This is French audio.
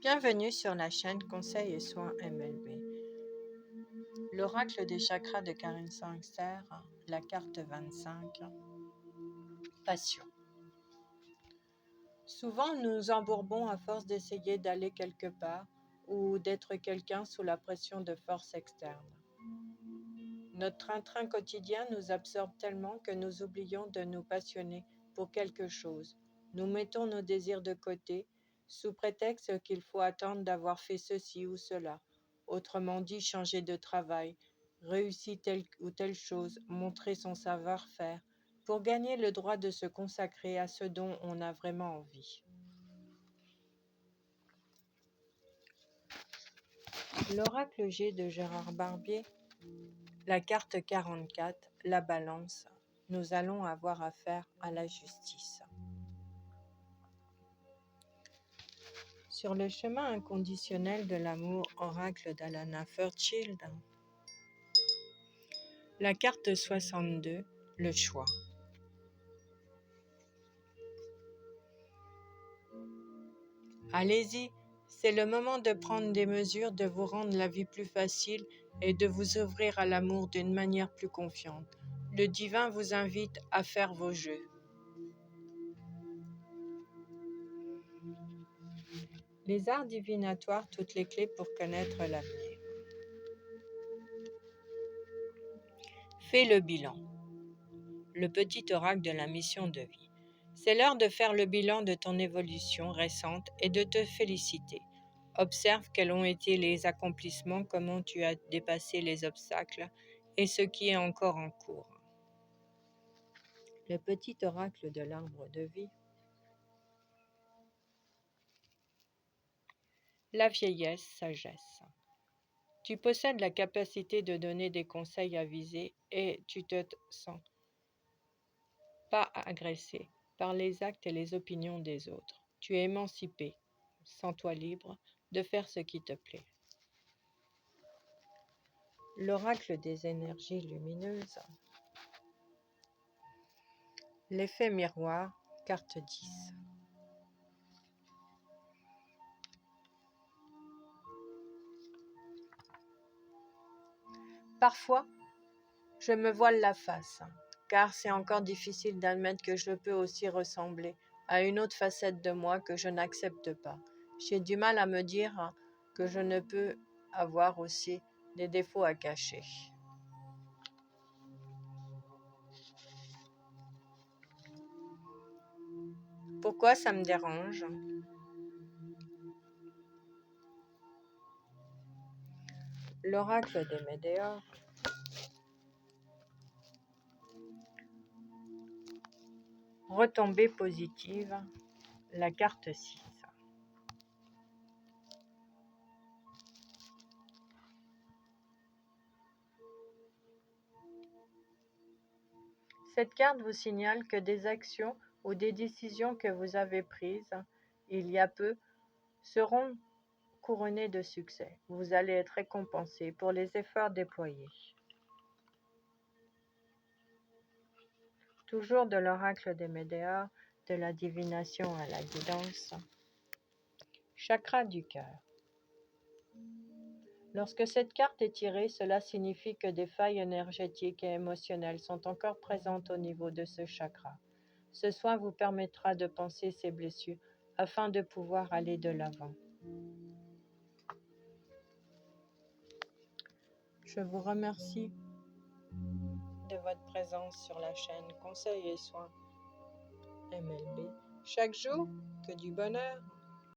Bienvenue sur la chaîne Conseils et Soins MLB. L'oracle des chakras de Karine Sangster, la carte 25, Passion. Souvent, nous nous embourbons à force d'essayer d'aller quelque part ou d'être quelqu'un sous la pression de forces externes. Notre train-train quotidien nous absorbe tellement que nous oublions de nous passionner pour quelque chose. Nous mettons nos désirs de côté sous prétexte qu'il faut attendre d'avoir fait ceci ou cela. Autrement dit, changer de travail, réussir telle ou telle chose, montrer son savoir-faire, pour gagner le droit de se consacrer à ce dont on a vraiment envie. L'oracle G de Gérard Barbier, la carte 44, la balance. Nous allons avoir affaire à la justice. Sur le chemin inconditionnel de l'amour, oracle d'Alana Fairchild, la carte 62, le choix. Allez-y, c'est le moment de prendre des mesures, de vous rendre la vie plus facile et de vous ouvrir à l'amour d'une manière plus confiante. Le divin vous invite à faire vos jeux. Les arts divinatoires, toutes les clés pour connaître l'avenir. Fais le bilan. Le petit oracle de la mission de vie. C'est l'heure de faire le bilan de ton évolution récente et de te féliciter. Observe quels ont été les accomplissements, comment tu as dépassé les obstacles et ce qui est encore en cours. Le petit oracle de l'arbre de vie. La vieillesse, sagesse. Tu possèdes la capacité de donner des conseils avisés et tu te sens pas agressé par les actes et les opinions des autres. Tu es émancipé, sens-toi libre de faire ce qui te plaît. L'oracle des énergies lumineuses. L'effet miroir, carte 10. Parfois, je me voile la face, car c'est encore difficile d'admettre que je peux aussi ressembler à une autre facette de moi que je n'accepte pas. J'ai du mal à me dire que je ne peux avoir aussi des défauts à cacher. Pourquoi ça me dérange? L'oracle des Médéors. Retombée positive, la carte 6. Cette carte vous signale que des actions ou des décisions que vous avez prises il y a peu seront couronnées de succès. Vous allez être récompensé pour les efforts déployés. Toujours de l'oracle des Médéors, de la divination à la guidance. Chakra du cœur. Lorsque cette carte est tirée, cela signifie que des failles énergétiques et émotionnelles sont encore présentes au niveau de ce chakra. Ce soin vous permettra de penser ces blessures afin de pouvoir aller de l'avant. Je vous remercie de votre présence sur la chaîne Conseils et Soins MLB. Chaque jour, que du bonheur.